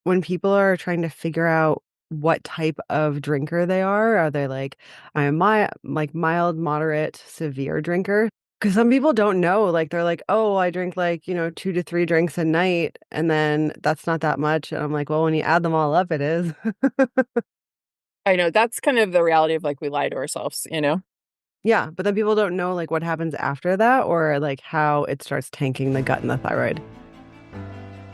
when people are trying to figure out what type of drinker they are they like, I'm like mild, moderate, severe drinker? Because some people don't know. Like they're like, oh, I drink like, 2 to 3 drinks a night, and then that's not that much. And I'm like, well, when you add them all up, it is. I know that's kind of the reality of like we lie to ourselves, you know? Yeah, but then people don't know like what happens after that or like how it starts tanking the gut and the thyroid.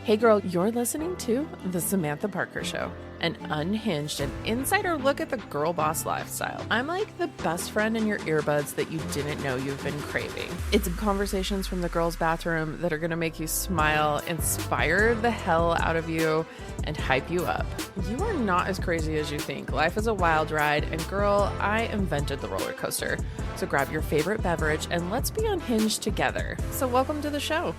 Hey girl, you're listening to The Samantha Parker Show, an unhinged and insider look at the girl boss lifestyle. I'm like the best friend in your earbuds that you didn't know you've been craving. It's conversations from the girls' bathroom that are gonna make you smile, inspire the hell out of you, and hype you up. You are not as crazy as you think. Life is a wild ride, and girl, I invented the roller coaster. So grab your favorite beverage and let's be unhinged together. So welcome to the show.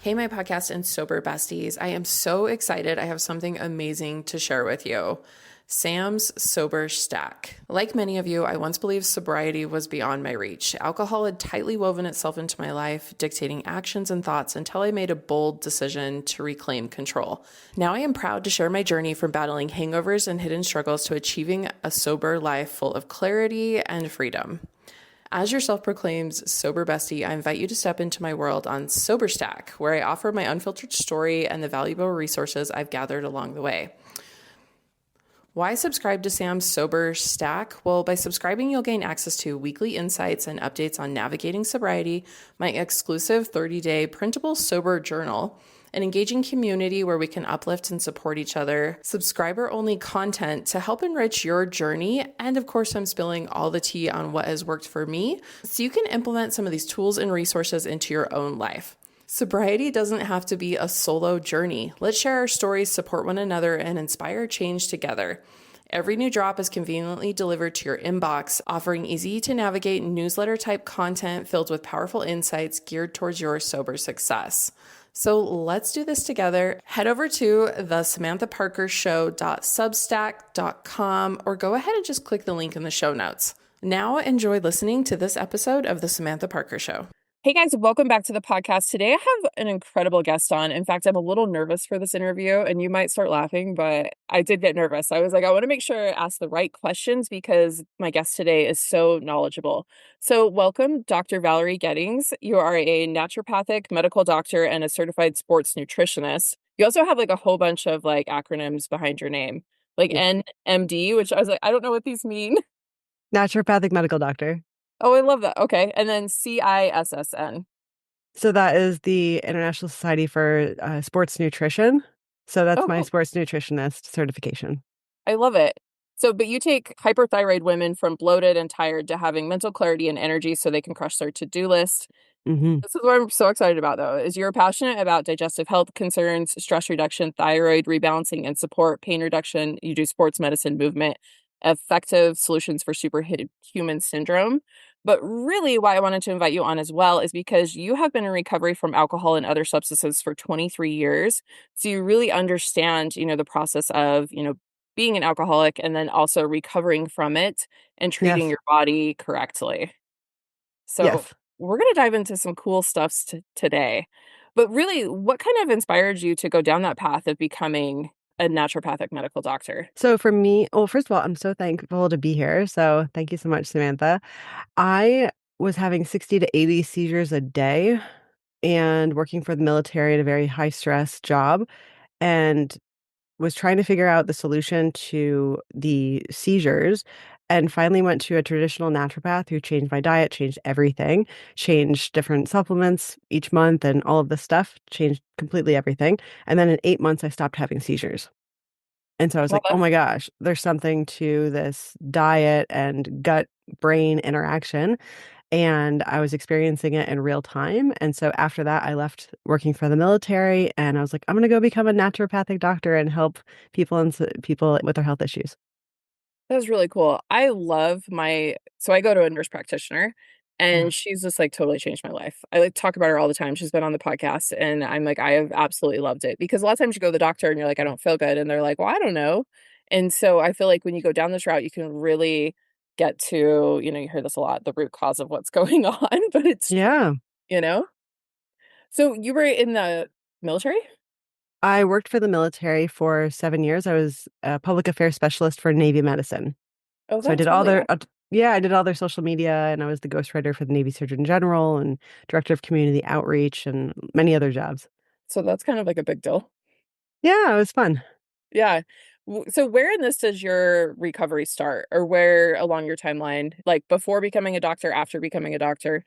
Hey, my podcast and sober besties. I am so excited. I have something amazing to share with you. Sam's Sober Stack. Like many of you, I once believed sobriety was beyond my reach. Alcohol had tightly woven itself into my life, dictating actions and thoughts until I made a bold decision to reclaim control. Now I am proud to share my journey from battling hangovers and hidden struggles to achieving a sober life full of clarity and freedom. As your self-proclaimed sober bestie, I invite you to step into my world on Sober Stack, where I offer my unfiltered story and the valuable resources I've gathered along the way. Why subscribe to Sam's Sober Stack? Well, by subscribing, you'll gain access to weekly insights and updates on navigating sobriety, my exclusive 30-day printable sober journal, an engaging community where we can uplift and support each other, subscriber-only content to help enrich your journey, and of course, I'm spilling all the tea on what has worked for me so you can implement some of these tools and resources into your own life. Sobriety doesn't have to be a solo journey. Let's share our stories, support one another, and inspire change together. Every new drop is conveniently delivered to your inbox, offering easy-to-navigate newsletter-type content filled with powerful insights geared towards your sober success. So let's do this together. Head over to thesamanthaparkershow.substack.com or go ahead and just click the link in the show notes. Now enjoy listening to this episode of The Samantha Parker Show. Hey guys, welcome back to the podcast. Today I have an incredible guest on. In fact, I'm a little nervous for this interview and you might start laughing, but I did get nervous. I was like, I want to make sure I ask the right questions because my guest today is so knowledgeable. So welcome, Dr. Valerie Gettings. You are a naturopathic medical doctor and a certified sports nutritionist. You also have like a whole bunch of like acronyms behind your name, like Yeah. NMD, which I was like, I don't know what these mean. Naturopathic medical doctor. Oh, I love that. Okay. And then CISSN. So that is the International Society for Sports Nutrition. So that's Oh, my cool. sports nutritionist certification. I love it. So, but you take hyperthyroid women from bloated and tired to having mental clarity and energy so they can crush their to-do list. Hmm. This is what I'm so excited about, though, is you're passionate about digestive health concerns, stress reduction, thyroid rebalancing and support, pain reduction. You do sports medicine movement, effective solutions for superhuman syndrome. But really, why I wanted to invite you on as well is because you have been in recovery from alcohol and other substances for 23 years. So you really understand, the process of, being an alcoholic and then also recovering from it and treating Yes. your body correctly. So Yes. we're going to dive into some cool stuff today. But really, what kind of inspired you to go down that path of becoming a naturopathic medical doctor? So for me, well, first of all, I'm so thankful to be here. So thank you so much, Samantha. I was having 60 to 80 seizures a day and working for the military at a very high stress job, and was trying to figure out the solution to the seizures, and finally went to a traditional naturopath who changed my diet, changed everything, changed different supplements each month and all of this stuff, changed completely everything. And then in 8 months, I stopped having seizures. And so I was Well, like, oh my gosh, there's something to this diet and gut brain interaction. And I was experiencing it in real time. And so after that, I left working for the military and I was like, I'm going to go become a naturopathic doctor and help people with their health issues. that's really cool. So I go to a nurse practitioner Yeah. and she's just like totally changed my life. I like talk about her all the time. She's been on the podcast and I'm like, I have absolutely loved it because a lot of times you go to the doctor and you're like, I don't feel good. And they're like, well, I don't know. And so I feel like when you go down this route, you can really get to, you hear this a lot, the root cause of what's going on, but it's, Yeah. you know? So you were in the military? I worked for the military for 7 years. I was a public affairs specialist for Navy medicine. Oh, So I did that's all really their, awesome. yeah, I did all their social media and I was the ghostwriter for the Navy Surgeon General and director of community outreach and many other jobs. So that's kind of like a big deal. Yeah, it was fun. Yeah. So where in this does your recovery start, or where along your timeline, like before becoming a doctor, after becoming a doctor?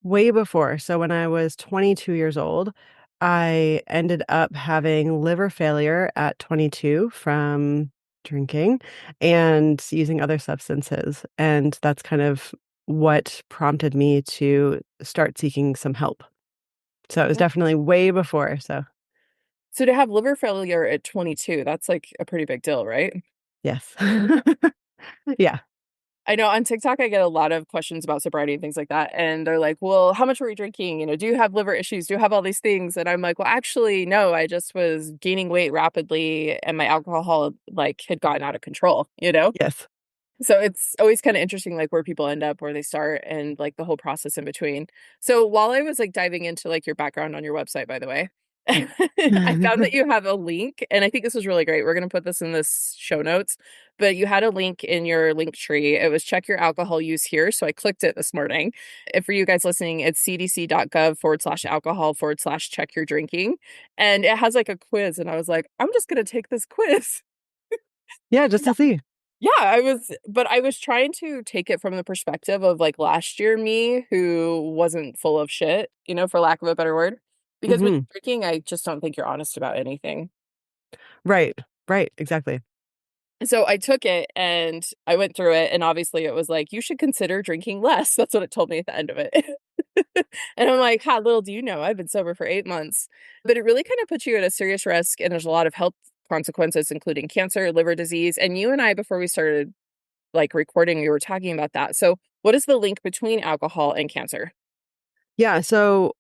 Way before. So when I was 22 years old, I ended up having liver failure at 22 from drinking and using other substances. And that's kind of what prompted me to start seeking some help. So it was Wow. definitely way before. So So to have liver failure at 22, that's like a pretty big deal, right? yes. Yeah. I know on TikTok, I get a lot of questions about sobriety and things like that. And they're like, well, how much were you drinking? Do you have liver issues? Do you have all these things? And I'm like, well, actually, no, I just was gaining weight rapidly and my alcohol like had gotten out of control? Yes. So it's always kind of interesting, like where people end up, where they start, and like the whole process in between. So while I was like diving into like your background on your website, by the way, I found that you have a link, and I think this was really great. We're going to put this in this show notes, but you had a link in your link tree. It was check your alcohol use here. So I clicked it this morning. And for you guys listening, it's cdc.gov/alcohol/check your drinking. And it has like a quiz. And I was like, I'm just going to take this quiz. Yeah, just to see. Yeah, but I was trying to take it from the perspective of like last year me who wasn't full of shit, for lack of a better word. Because when Hmm. you're drinking, I just don't think you're honest about anything. Right. Right. Exactly. So I took it and I went through it, and obviously it was like, you should consider drinking less. That's what it told me at the end of it. And I'm like, ha, little do you know, I've been sober for 8 months. But it really kind of puts you at a serious risk, and there's a lot of health consequences, including cancer, liver disease. And you and I, before we started like recording, we were talking about that. So, what is the link between alcohol and cancer? Yeah, so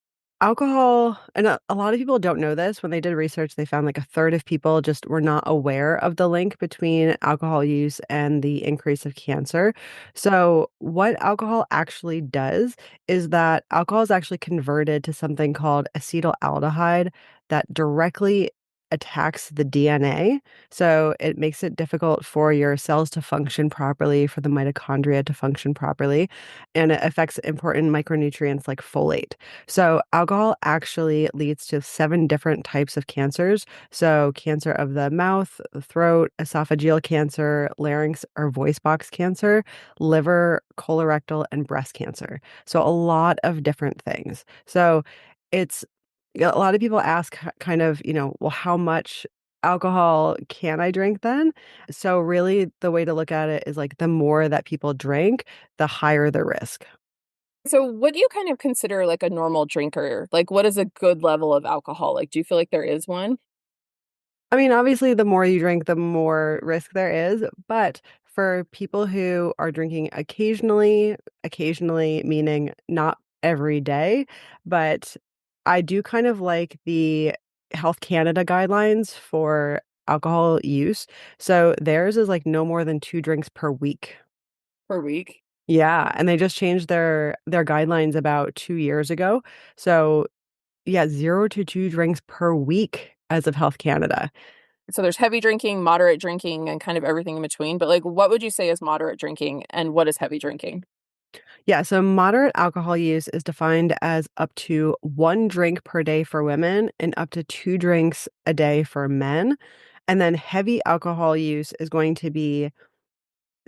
alcohol, and a lot of people don't know this. When they did research, they found like a third of people just were not aware of the link between alcohol use and the increase of cancer. So, what alcohol actually does is that alcohol is actually converted to something called acetaldehyde that directly attacks the DNA. So, it makes it difficult for your cells to function properly, for the mitochondria to function properly, and it affects important micronutrients like folate. So, alcohol actually leads to 7 different types of cancers. So, cancer of the mouth, throat, esophageal cancer, larynx or voice box cancer, liver, colorectal, and breast cancer. So, a lot of different things. So, it's a lot of people ask kind of, well, how much alcohol can I drink then? So, really, the way to look at it is like the more that people drink, the higher the risk. So, what do you kind of consider like a normal drinker? Like, what is a good level of alcohol? Like, do you feel like there is one? I mean, obviously, the more you drink, the more risk there is. But for people who are drinking occasionally meaning not every day, but I do kind of like the Health Canada guidelines for alcohol use. So theirs is like no more than 2 drinks per week. Per week? Yeah, and they just changed their guidelines about 2 years ago. So yeah, 0 to 2 drinks per week as of Health Canada. So, there's heavy drinking, moderate drinking, and kind of everything in between. But, like, what would you say is moderate drinking and what is heavy drinking? Yeah, so moderate alcohol use is defined as up to 1 drink per day for women and up to 2 drinks a day for men. And then heavy alcohol use is going to be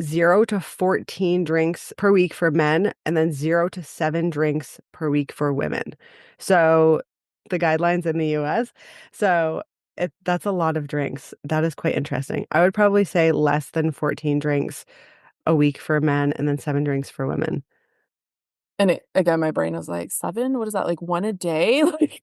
0 to 14 drinks per week for men and then 0 to 7 drinks per week for women. So the guidelines in the US. So that's a lot of drinks. That is quite interesting. I would probably say less than 14 drinks a week for men and then 7 drinks for women. And again, my brain is like, seven? What is that? Like one a day? Like,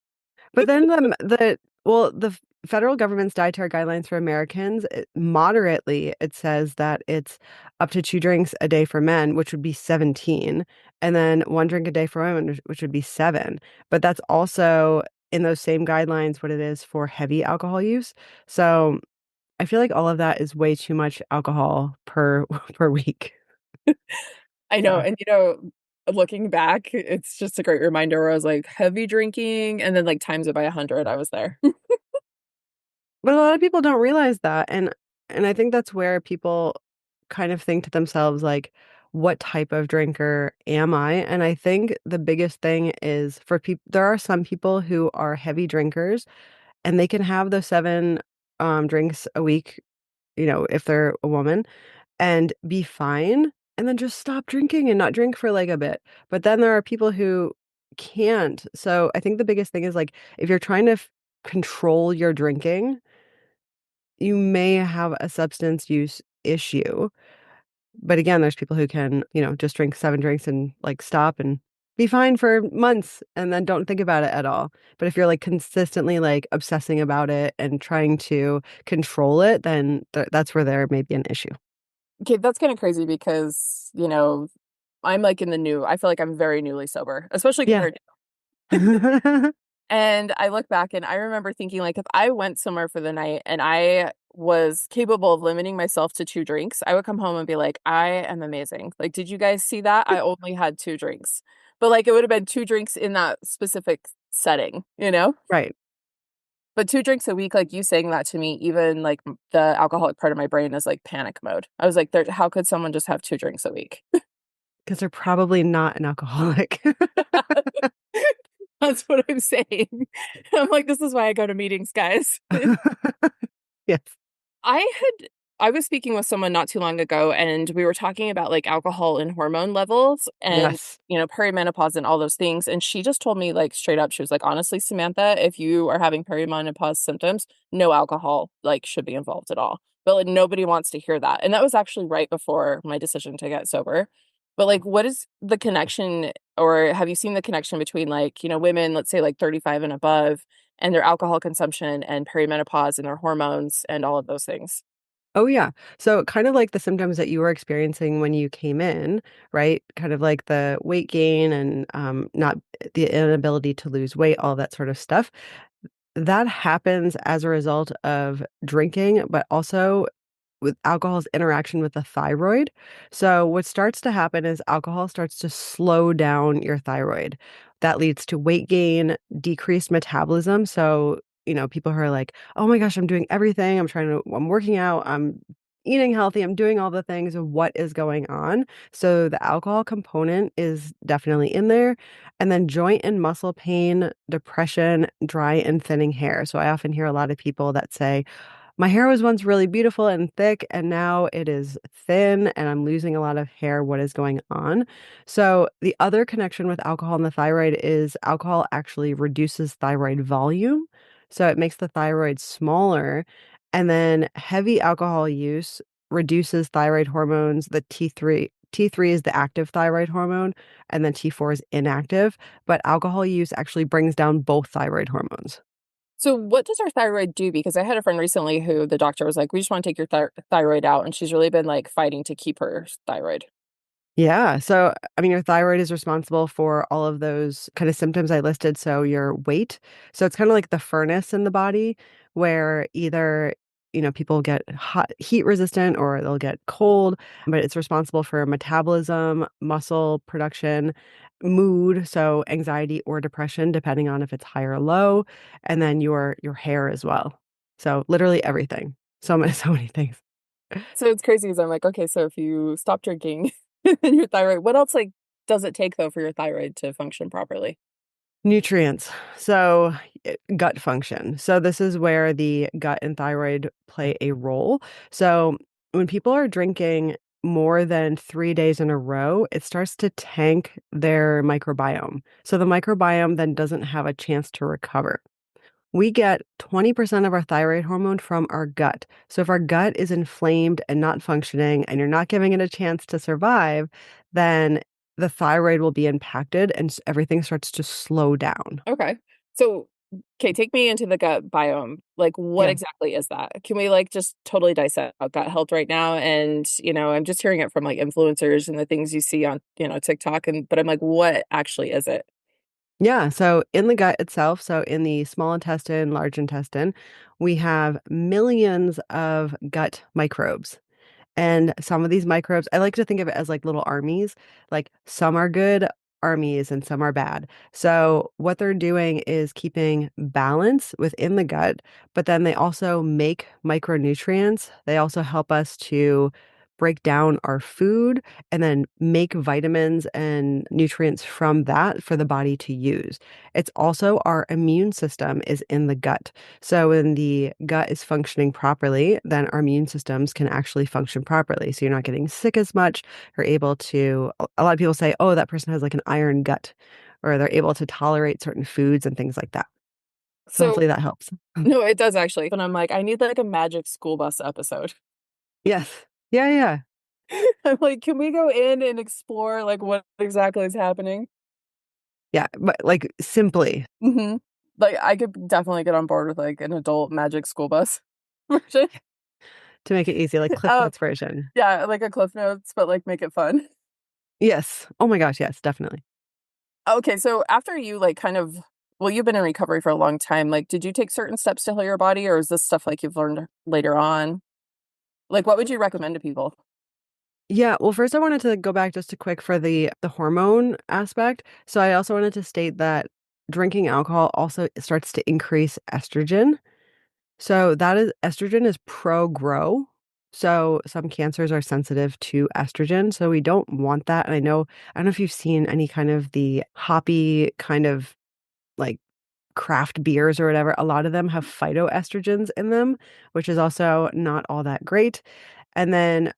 But then the federal government's dietary guidelines for Americans, moderately, it says that it's up to 2 drinks a day for men, which would be 17, and then 1 drink a day for women, which would be 7. But that's also in those same guidelines what it is for heavy alcohol use. So I feel like all of that is way too much alcohol per per week. I know. So And, looking back, it's just a great reminder where I was like, heavy drinking, and then like times it by 100, I was there. But a lot of people don't realize that. And I think that's where people kind of think to themselves like, what type of drinker am I? And I think the biggest thing is for people, there are some people who are heavy drinkers and they can have those seven drinks a week, if they're a woman and be fine and then just stop drinking and not drink for like a bit. But then there are people who can't. So I think the biggest thing is like if you're trying to control your drinking, you may have a substance use issue. But again, there's people who can, just drink seven drinks and like stop and be fine for months and then don't think about it at all. But if you're like consistently like obsessing about it and trying to control it, then that's where there may be an issue. Okay, that's kind of crazy because, I'm like in the new, I feel like I'm very newly sober, especially Yeah. compared. And I look back and I remember thinking, like, if I went somewhere for the night and I was capable of limiting myself to two drinks, I would come home and be like, I am amazing. Like, did you guys see that? I only had two drinks. But like, it would have been two drinks in that specific setting, you know? Right. But two drinks a week, like you saying that to me, even like the alcoholic part of my brain is like panic mode. I was like, there, how could someone just have two drinks a week? Because they're probably not an alcoholic. That's what I'm saying. I'm like, this is why I go to meetings, guys. Yes. I had I was speaking with someone not too long ago and we were talking about like alcohol and hormone levels and Yes. perimenopause and all those things and she just told me like straight up she was like honestly Samantha if you are having perimenopause symptoms no alcohol like should be involved at all. But like nobody wants to hear that. And that was actually right before my decision to get sober. But like what is the connection or have you seen the connection between like, women let's say like 35 and above and their alcohol consumption and perimenopause and their hormones and all of those things? Oh, yeah. So kind of like the symptoms that you were experiencing when you came in, right? Kind of like the weight gain and not the inability to lose weight, all that sort of stuff. That happens as a result of drinking, but also with alcohol's interaction with the thyroid. So what starts to happen is alcohol starts to slow down your thyroid. That leads to weight gain, decreased metabolism. So, people who are like, "Oh my gosh, I'm doing everything. I'm working out, I'm eating healthy, I'm doing all the things. What is going on?" So the alcohol component is definitely in there. And then joint and muscle pain, depression, dry and thinning hair. So I often hear a lot of people that say, my hair was once really beautiful and thick, and now it is thin, and I'm losing a lot of hair. What is going on? So, the other connection with alcohol and the thyroid is alcohol actually reduces thyroid volume. So, it makes the thyroid smaller. And then heavy alcohol use reduces thyroid hormones. The T3 is the active thyroid hormone, and then T4 is inactive. But alcohol use actually brings down both thyroid hormones. So what does our thyroid do? Because I had a friend recently who the doctor was like, "We just want to take your thyroid out," and she's really been like fighting to keep her thyroid. Yeah. So, I mean, your thyroid is responsible for all of those kind of symptoms I listed. So, your weight. So, it's kind of like the furnace in the body where either, people get hot, heat resistant or they'll get cold, but it's responsible for metabolism, muscle production, mood. So, anxiety or depression, depending on if it's high or low, and then your hair as well. So, literally everything. So many, so many things. So it's crazy because I'm like, okay, so if you stop drinking and your thyroid, what else like does it take though for your thyroid to function properly? Nutrients. So, gut function. So, this is where the gut and thyroid play a role. So, when people are drinking more than 3 days in a row, it starts to tank their microbiome. So, the microbiome then doesn't have a chance to recover. We get 20% of our thyroid hormone from our gut. So if our gut is inflamed and not functioning and you're not giving it a chance to survive, then the thyroid will be impacted and everything starts to slow down. Okay. So okay, take me into the gut biome. Like what Yeah. exactly is that? Can we like just totally dissect gut health right now? And I'm just hearing it from like influencers and the things you see on, TikTok and but I'm like, what actually is it? Yeah. So in the gut itself, so in the small intestine, large intestine, we have millions of gut microbes. And some of these microbes, I like to think of it as like little armies. Like some are good armies and some are bad. So what they're doing is keeping balance within the gut, but then they also make micronutrients. They also help us to break down our food and then make vitamins and nutrients from that for the body to use. It's also our immune system is in the gut. So when the gut is functioning properly, then our immune systems can actually function properly. So you're not getting sick as much. You're able to, a lot of people say, oh, that person has like an iron gut, or they're able to tolerate certain foods and things like that. So So hopefully that helps. no, it does actually. And I'm like, I need like a magic school bus episode. Yes. Yeah, yeah. I'm like, can we go in and explore like what exactly is happening? Yeah. But like simply Hmm. Like I could definitely get on board with like an adult magic school bus version. to make it easy, like Cliff Um, Notes version. yeah, like a Cliff Notes, but like make it fun. Yes. Oh my gosh. Yes, definitely. Okay, so after you like kind of well, you've been in recovery for a long time. Like, did you take certain steps to heal your body, or is this stuff like you've learned later on? Like, what would you recommend to people? Yeah, well, first I wanted to go back just a quick for the hormone aspect. So I also wanted to state that drinking alcohol also starts to increase estrogen. So that is estrogen is pro-grow. So some cancers are sensitive to estrogen, so we don't want that. And I don't know if you've seen any kind of the hoppy kind of like craft beers or whatever. A lot of them have phytoestrogens in them, which is also not all that great. And then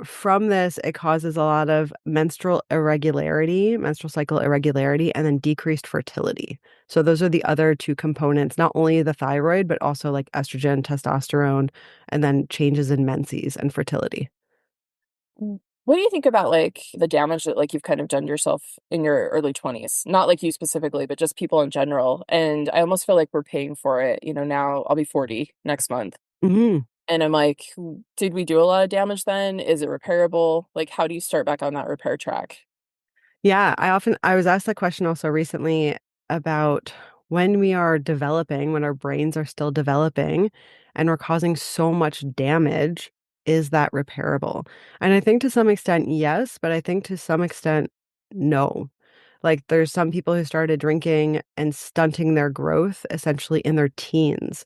from this, it causes a lot of menstrual cycle irregularity, and then decreased fertility. So those are the other two components, not only the thyroid, but also like estrogen, testosterone, and then changes in menses and fertility. What do you think about like the damage that like you've kind of done to yourself in your early 20s? Not like you specifically, but just people in general. And I almost feel like we're paying for it. You know, now I'll be 40 next month. Hmm. And I'm like, did we do a lot of damage then? Is it repairable? Like, how do you start back on that repair track? Yeah, I was asked that question also recently about when we are developing, when our brains are still developing and we're causing so much damage, is that repairable? And I think to some extent, yes, but I think to some extent, no. Like there's some people who started drinking and stunting their growth essentially in their teens.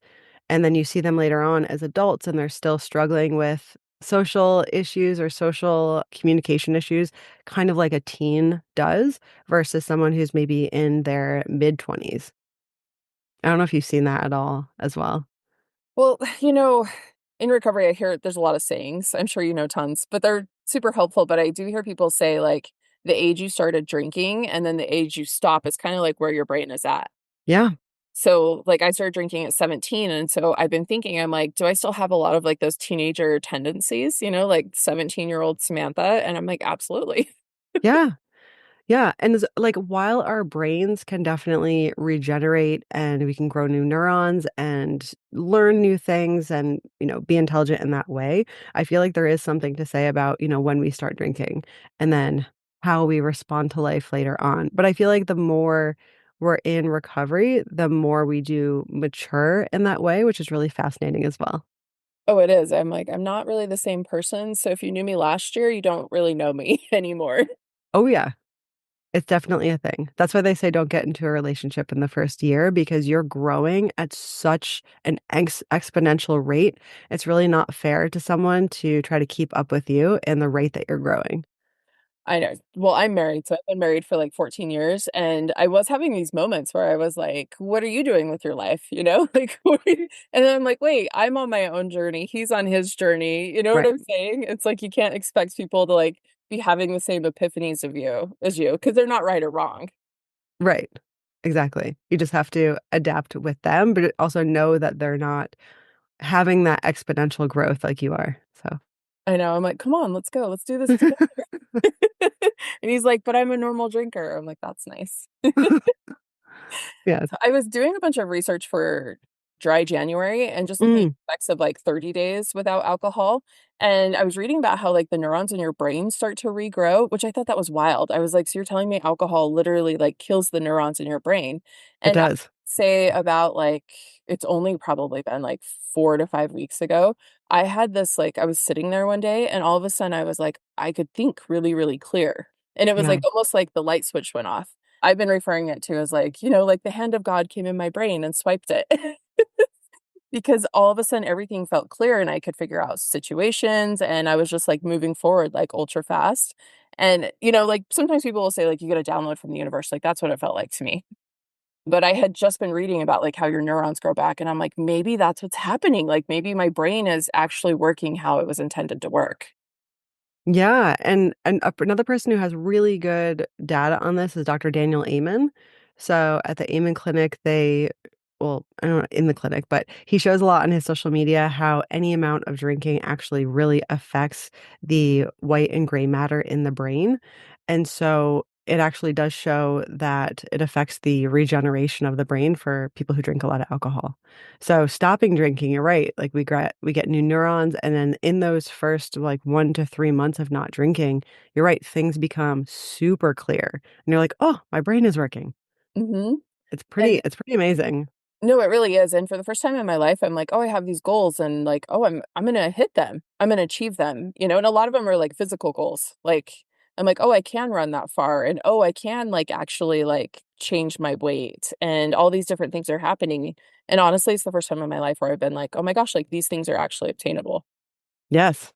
And then you see them later on as adults and they're still struggling with social issues or social communication issues, kind of like a teen does, versus someone who's maybe in their mid 20s. I don't know if you've seen that at all as well. Well, you know, in recovery, I hear there's a lot of sayings. I'm sure you know tons, but they're super helpful. But I do hear people say like the age you started drinking and then the age you stop is kind of like where your brain is at. Yeah. So, like, I started drinking at 17, and so I've been thinking, I'm like, do I still have a lot of like those teenager tendencies, you know, like 17-year-old Samantha? And I'm like, absolutely. Yeah. Yeah, and like while our brains can definitely regenerate and we can grow new neurons and learn new things and, be intelligent in that way, I feel like there is something to say about, when we start drinking and then how we respond to life later on. But I feel like the more we're in recovery, the more we do mature in that way, which is really fascinating as well. Oh, it is. I'm like, I'm not really the same person. So if you knew me last year, you don't really know me anymore. Oh, yeah. It's definitely a thing. That's why they say don't get into a relationship in the first year because you're growing at such an exponential rate. It's really not fair to someone to try to keep up with you in the rate that you're growing. I know. Well, I'm married, so I've been married for like 14 years, and I was having these moments where I was like, "What are you doing with your life?" You know, like, and then I'm like, "Wait, I'm on my own journey. He's on his journey." You know what Right. I'm saying? It's like you can't expect people to like be having the same epiphanies of you as you because they're not right or wrong. Right. Exactly. You just have to adapt with them, but also know that they're not having that exponential growth like you are. So, I know. I'm like, "Come on, let's go. Let's do this together." And he's like, "But I'm a normal drinker." I'm like, "That's nice." yes. I was doing a bunch of research for dry January and just looking at Mm, the effects of like 30 days without alcohol. And I was reading about how like the neurons in your brain start to regrow, which I thought that was wild. I was like, so you're telling me alcohol literally like kills the neurons in your brain? it And I does. say about like it's only probably been like 4 to 5 weeks ago. I had this like I was sitting there one day and all of a sudden I was like, I could think really, really clear. And it was Yeah. like almost like the light switch went off. I've been referring it to as like, like the hand of God came in my brain and swiped it. Because all of a sudden everything felt clear and I could figure out situations and I was just like moving forward like ultra fast. And like sometimes people will say like you get a download from the universe. Like that's what it felt like to me. But I had just been reading about like how your neurons grow back and I'm like maybe that's what's happening. Like maybe my brain is actually working how it was intended to work. Yeah, and another person who has really good data on this is Dr. Daniel Amen. So at the Amen Clinic, well, I don't know in the clinic, but he shows a lot on his social media how any amount of drinking actually really affects the white and gray matter in the brain. And so it actually does show that it affects the regeneration of the brain for people who drink a lot of alcohol. So stopping drinking, you're right. Like we get new neurons, and then in those first like 1 to 3 months of not drinking, you're right, things become super clear, and you're like, oh, my brain is working. Hmm. It's pretty, And it's pretty amazing. no, it really is, and for the first time in my life, I'm like, "Oh, I have these goals," and like, "Oh, I'm gonna hit them. I'm gonna achieve them," and a lot of them are, like, physical goals, like, I'm like, "Oh, I can run that far," and, "Oh, I can, like, actually, like, change my weight," and all these different things are happening, and honestly, it's the first time in my life where I've been like, "Oh my gosh, like, these things are actually obtainable." Yes,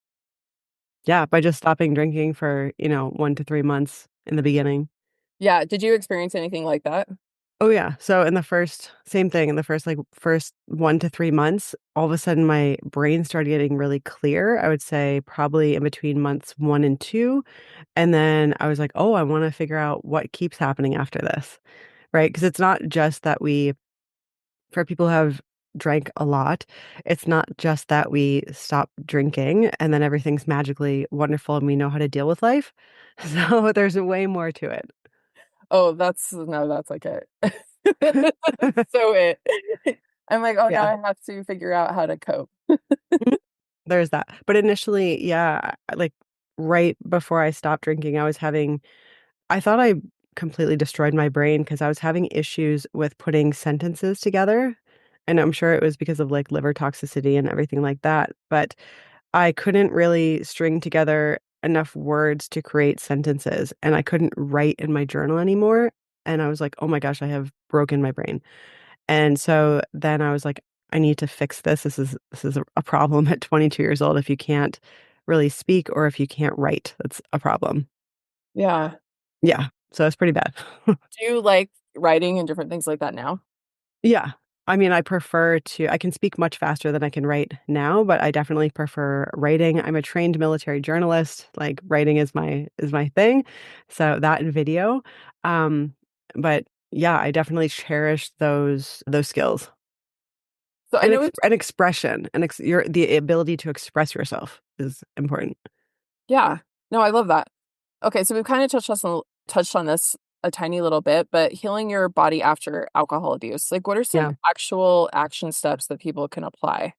yeah, by just stopping drinking for 1 to 3 months in the beginning. Yeah, did you experience anything like that? Oh yeah. So in the first, same thing, in the first 1 to 3 months, all of a sudden my brain started getting really clear. I would say probably in between months 1 and 2. And then I was like, oh, I want to figure out what keeps happening after this. Right. Because it's not just that for people who have drank a lot, it's not just that we stop drinking and then everything's magically wonderful and we know how to deal with life. So there's way more to it. Oh, that's no, that's like it. So it. I'm like, "Oh, now Yeah. I have to figure out how to cope." Mhm. There's that. But initially, yeah, like right before I stopped drinking, I thought I completely destroyed my brain because I was having issues with putting sentences together. And I'm sure it was because of like liver toxicity and everything like that. But I couldn't really string together enough words to create sentences. And I couldn't write in my journal anymore. And I was like, oh my gosh, I have broken my brain. And so then I was like, I need to fix this. This is a problem at 22 years old if you can't really speak or if you can't write. That's a problem. Yeah. Yeah. So it's pretty bad. Do you like writing and different things like that now? Yeah. I mean, I can speak much faster than I can write now, but I definitely prefer writing. I'm a trained military journalist. Like writing is my thing. So that and video. Um, but yeah, I definitely cherish those skills. So I And know it's and expression and the ability to express yourself is important. yeah. No, I love that. Okay, so we've kind of touched on this a tiny little bit, but healing your body after alcohol abuse. Like what are some Yeah. actual action steps that people can apply?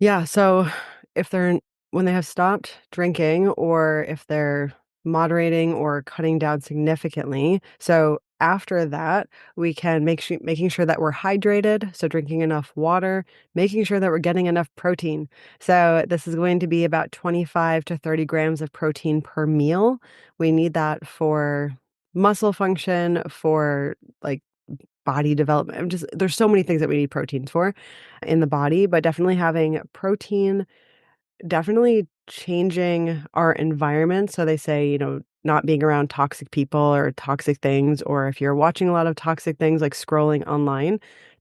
Yeah, so if they're when they have stopped drinking or if they're moderating or cutting down significantly, so after that, we can making sure that we're hydrated, so drinking enough water, making sure that we're getting enough protein. So this is going to be about 25 to 30 grams of protein per meal. We need that for muscle function, for like body development. Just there's so many things that we need proteins for in the body, but definitely having protein, definitely changing our environment. So they say, not being around toxic people or toxic things, or if you're watching a lot of toxic things like scrolling online,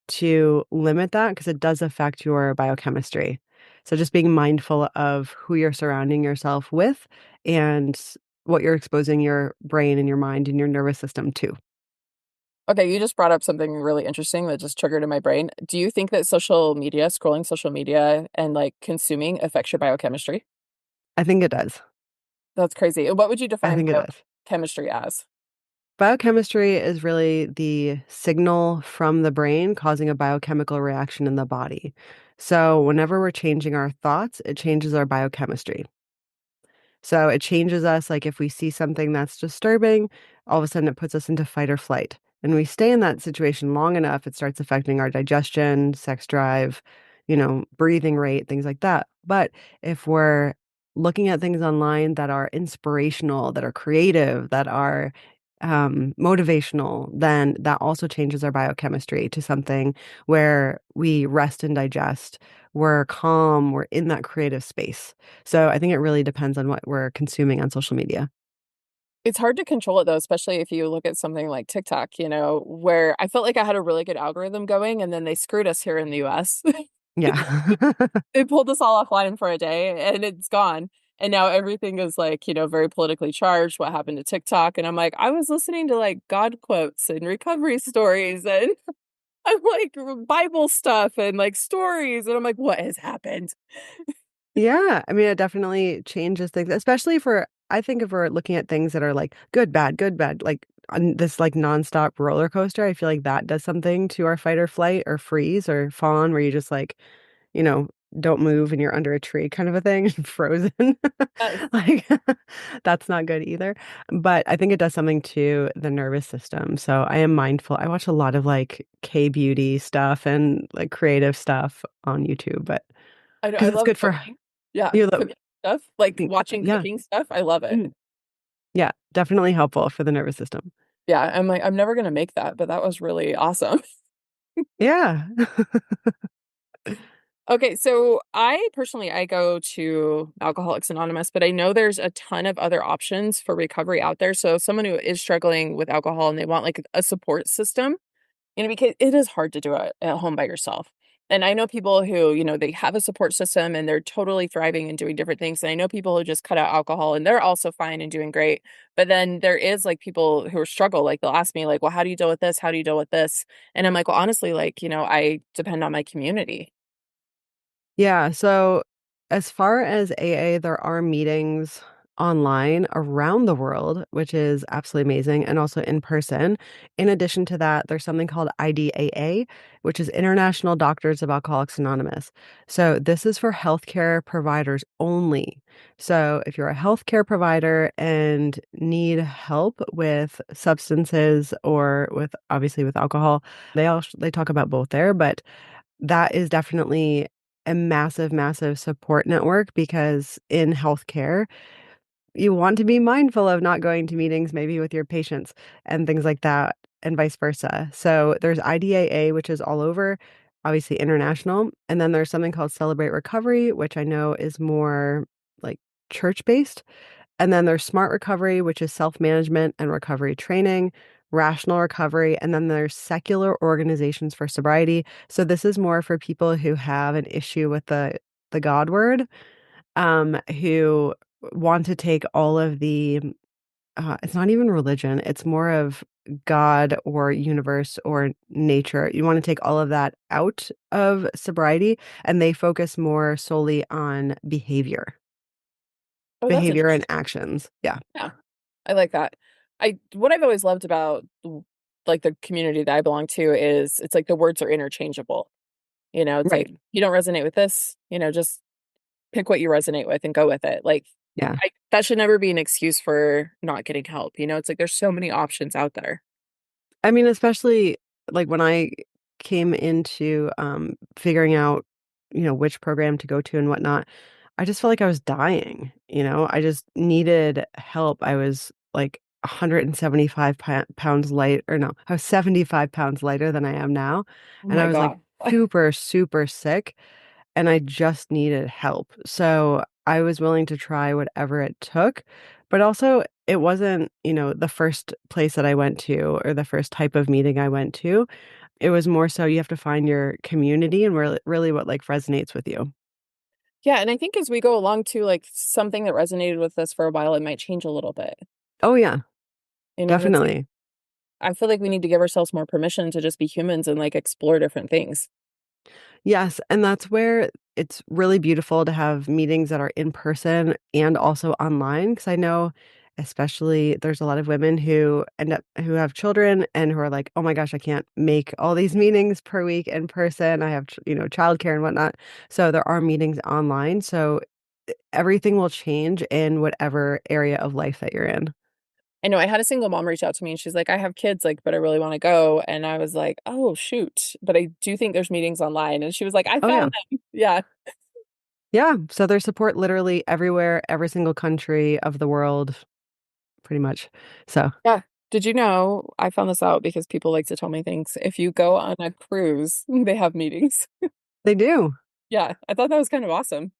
to limit that because it does affect your biochemistry. So just being mindful of who you're surrounding yourself with and what you're exposing your brain and your mind and your nervous system to. Okay, you just brought up something really interesting that just triggered in my brain. Do you think that scrolling social media and like consuming affects your biochemistry? I think it does. That's crazy. What would you I define think it does. biochemistry as? Biochemistry is really the signal from the brain causing a biochemical reaction in the body. So, whenever we're changing our thoughts, it changes our biochemistry. So, it changes us. Like, if we see something that's disturbing, all of a sudden it puts us into fight or flight. And we stay in that situation long enough, it starts affecting our digestion, sex drive, breathing rate, things like that. But if we're looking at things online that are inspirational, that are creative, that are motivational, then that also changes our biochemistry to something where we rest and digest. We're calm, we're in that creative space. So I think it really depends on what we're consuming on social media. It's hard to control it though, especially if you look at something like TikTok, where I felt like I had a really good algorithm going and then they screwed us here in the US. Yeah. They pulled us all offline for a day and it's gone. And now everything is like, very politically charged. What happened to TikTok? And I'm like, I was listening to like God quotes and recovery stories and I'm like Bible stuff and like stories. And I'm like, what has happened? Yeah, I mean, it definitely changes things, especially for, I think if we're looking at things that are like good, bad, like on this like nonstop roller coaster, I feel like that does something to our fight or flight or freeze or fawn, where you just like, you know, don't move and you're under a tree kind of a thing, frozen. Yes. Like that's not good either. But I think it does something to the nervous system. So I am mindful. I watch a lot of like K-beauty stuff and like creative stuff on YouTube, but I know. because I it's love good for cooking. Yeah. you look. Cooking stuff, like watching Yeah. cooking stuff. I love it. Mm. Yeah, definitely helpful for the nervous system. Yeah. I'm like, I'm never going to make that, but that was really awesome. Yeah. Okay, so I go to Alcoholics Anonymous, but I know there's a ton of other options for recovery out there. So someone who is struggling with alcohol and they want like a support system, because it is hard to do it at home by yourself. And I know people who, they have a support system and they're totally thriving and doing different things. And I know people who just cut out alcohol and they're also fine and doing great. But then there is like people who are struggle, like they'll ask me like, well, how do you deal with this? How do you deal with this? And I'm like, well, honestly, like, I depend on my community. Yeah, so as far as AA, there are meetings online around the world, which is absolutely amazing, and also in person. In addition to that, there's something called IDAA, which is International Doctors of Alcoholics Anonymous. So this is for healthcare providers only. So if you're a healthcare provider and need help with substances or with obviously with alcohol, they talk about both there, but that is definitely a massive, massive support network because in healthcare, you want to be mindful of not going to meetings maybe with your patients and things like that, and vice versa. So there's IDAA, which is all over, obviously international. And then there's something called Celebrate Recovery, which I know is more like church based. And then there's smart recovery, which is self-management and recovery training, rational recovery, and then there's secular organizations for sobriety. So this is more for people who have an issue with the God word, who want to take all of the it's not even religion, it's more of God or universe or nature. You want to take all of that out of sobriety, and they focus more solely on Oh, that's behavior and interesting. actions. Yeah. Yeah. I like that. I what I've always loved about like the community that I belong to is it's like the words are interchangeable. It's like Right. you don't resonate with this, just pick what you resonate with and go with it. Like Yeah. that should never be an excuse for not getting help. It's like there's so many options out there. I mean, especially like when I came into figuring out, which program to go to and whatnot, I just felt like I was dying, I just needed help. I was like 175 pounds light, or no, I was 75 pounds lighter than I am now. Oh And I my was like God. super, super sick and I just needed help. So I was willing to try whatever it took. But also, it wasn't, the first place that I went to or the first type of meeting I went to. It was more so you have to find your community and really what like resonates with you. Yeah, and I think as we go along too, like something that resonated with us for a while, it might change a little bit. Oh, yeah, And it's like definitely. I feel like we need to give ourselves more permission to just be humans and like explore different things. Yes, and that's where it's really beautiful to have meetings that are in person and also online. Because I know especially there's a lot of women who have children and who are like, "Oh my gosh, I can't make all these meetings per week in person. I have, childcare and whatnot." So there are meetings online. So everything will change in whatever area of life that you're in. I know I had a single mom reach out to me and she's like, I have kids, like, but I really want to go. And I was like, oh, shoot. But I do think there's meetings online. And she was like, I Oh, yeah. found them. Yeah. Yeah, so there's support literally everywhere, every single country of the world, pretty much. So Yeah. Did you know? I found this out because people like to tell me things. If you go on a cruise, they have meetings. they do. Yeah, I thought that was kind of awesome.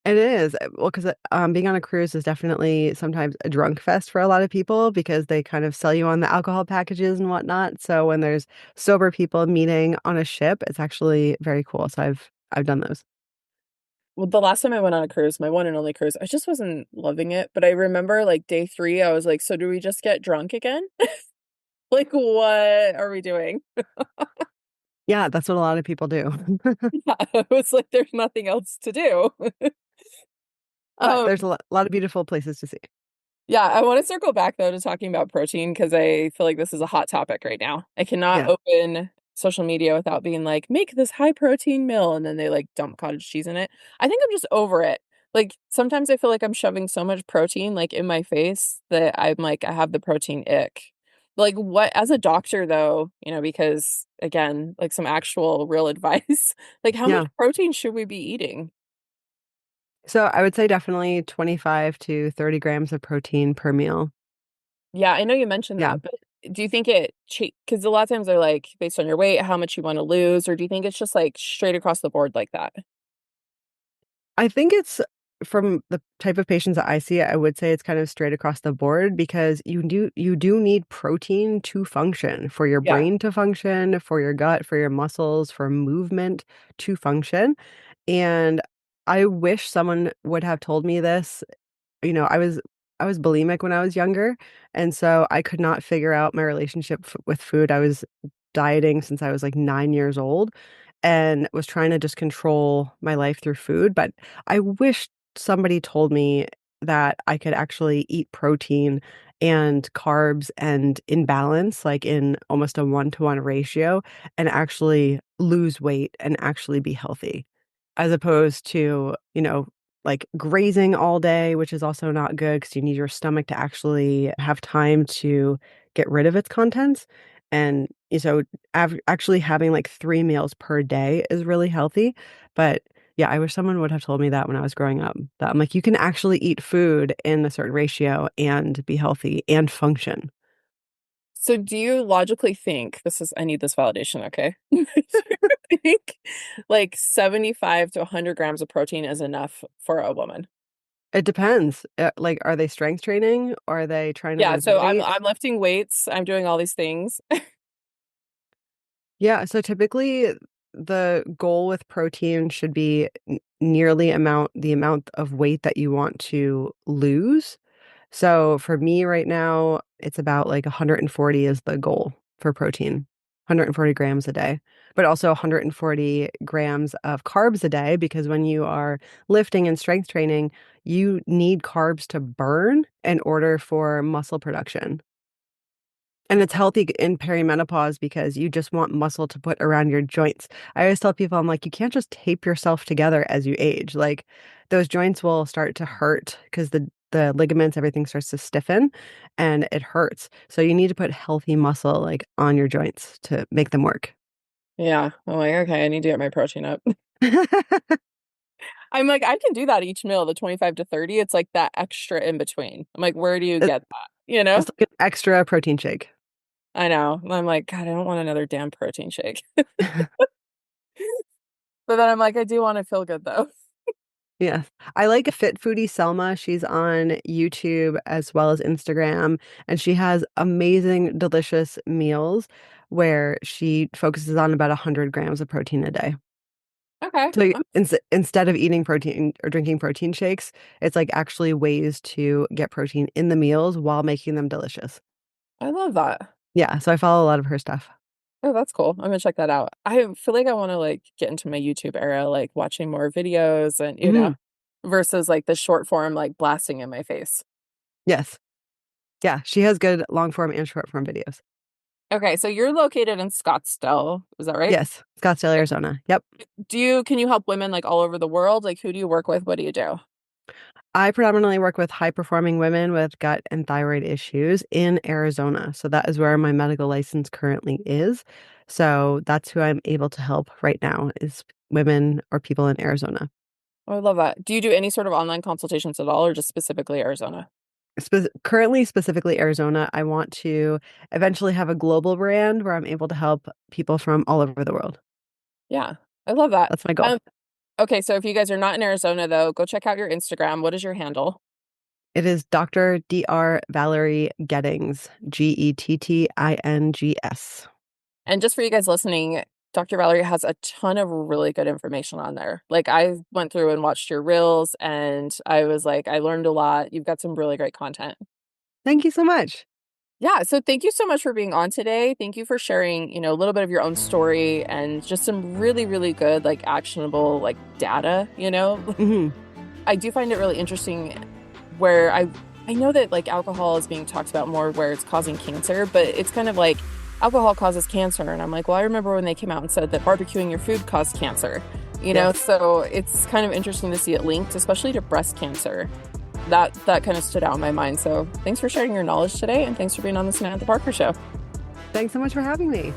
It is. Well, because being on a cruise is definitely sometimes a drunk fest for a lot of people because they kind of sell you on the alcohol packages and whatnot. So when there's sober people meeting on a ship, it's actually very cool. So I've done those. Well, the last time I went on a cruise, my one and only cruise, I just wasn't loving it. But I remember like day three, I was like, so do we just get drunk again? Like, what are we doing? Yeah, that's what a lot of people do. Yeah, it was like there's nothing else to do. But Um, there's a lot of beautiful places to see. yeah, I want to circle back though to talking about protein because I feel like this is a hot topic right now. I cannot Yeah. open social media without being like, make this high protein meal, and then they like dump cottage cheese in it. I think I'm just over it. Like sometimes I feel like I'm shoving so much protein like in my face that I'm like I have the protein ick. Like what as a doctor though, because again, like some actual real advice, like how much Yeah. protein should we be eating? So I would say definitely 25 to 30 grams of protein per meal. Yeah, I know you mentioned Yeah. that, but do you think it because a lot of times they're like based on your weight, how much you want to lose, or do you think it's just like straight across the board like that? I think it's from the type of patients that I see, I would say it's kind of straight across the board because you do need protein to function, for your Yeah. brain to function, for your gut, for your muscles, for movement to function. And I wish someone would have told me this. I was bulimic when I was younger, and so I could not figure out my relationship with food. I was dieting since I was like 9 years old and was trying to just control my life through food. But I wish somebody told me that I could actually eat protein and carbs and in balance, like in almost a 1-to-1 ratio, and actually lose weight and actually be healthy, as opposed to, like grazing all day, which is also not good because you need your stomach to actually have time to get rid of its contents. And so actually having like 3 meals per day is really healthy. But yeah, I wish someone would have told me that when I was growing up, that I'm like, you can actually eat food in a certain ratio and be healthy and function. So do you logically think I need this validation, okay? Do you think like 75 to 100 grams of protein is enough for a woman? It depends. Like, are they strength training? Or are they trying to Yeah, lose so I'm weight? I'm lifting weights, I'm doing all these things. Yeah, so typically the goal with protein should be nearly the amount of weight that you want to lose. So for me right now, it's about like 140 is the goal for protein, 140 grams a day, but also 140 grams of carbs a day because when you are lifting and strength training, you need carbs to burn in order for muscle production. And it's healthy in perimenopause because you just want muscle to put around your joints. I always tell people, I'm like, you can't just tape yourself together as you age. Like those joints will start to hurt because the ligaments, everything starts to stiffen and it hurts. So you need to put healthy muscle like on your joints to make them work. Yeah, I'm like, okay, I need to get my protein up. I'm like, I can do that each meal, the 25 to 30. It's like that extra in between. I'm like, where do you It- get that? You know? It's like an extra protein shake. I know. I'm like, God, I don't want another damn protein shake. But then I'm like, I do want to feel good though. Yes. I like a Fit Foodie Selma. She's on YouTube as well as Instagram, and she has amazing, delicious meals where she focuses on about 100 grams of protein a day. Okay. So instead of eating protein or drinking protein shakes, it's like actually ways to get protein in the meals while making them delicious. I love that. Yeah, so I follow a lot of her stuff. Oh, that's cool. I'm gonna check that out. I feel like I want to like get into my YouTube era, like watching more videos and Mhm. versus like the short form like blasting in my face. Yes. Yeah, she has good long form and short form videos. Okay, so you're located in Scottsdale, is that right? Yes, Scottsdale, Arizona. Yep. Can you help women like all over the world? Like who do you work with? What do you do? I predominantly work with high performing women with gut and thyroid issues in Arizona. So that is where my medical license currently is. So that's who I'm able to help right now is women or people in Arizona. Oh, I love that. Do you do any sort of online consultations at all or just specifically Arizona? Currently, specifically Arizona, I want to eventually have a global brand where I'm able to help people from all over the world. Yeah, I love that. That's my goal. Okay, so if you guys are not in Arizona though, go check out your Instagram. What is your handle? It is Dr. Valerie Gettings, Gettings. And just for you guys listening, Dr. Valerie has a ton of really good information on there. Like I went through and watched your reels and I was like, I learned a lot. You've got some really great content. Thank you so much. Yeah, so thank you so much for being on today. Thank you for sharing, a little bit of your own story and just some really, really good, like actionable, like data. Hmm. I do find it really interesting where I know that like alcohol is being talked about more where it's causing cancer, but it's kind of like alcohol causes cancer. And I'm like, well, I remember when they came out and said that barbecuing your food caused cancer, Yes. so it's kind of interesting to see it linked, especially to breast cancer. That kind of stood out in my mind. So thanks for sharing your knowledge today and thanks for being on the Samantha Parker Show. Thanks so much for having me.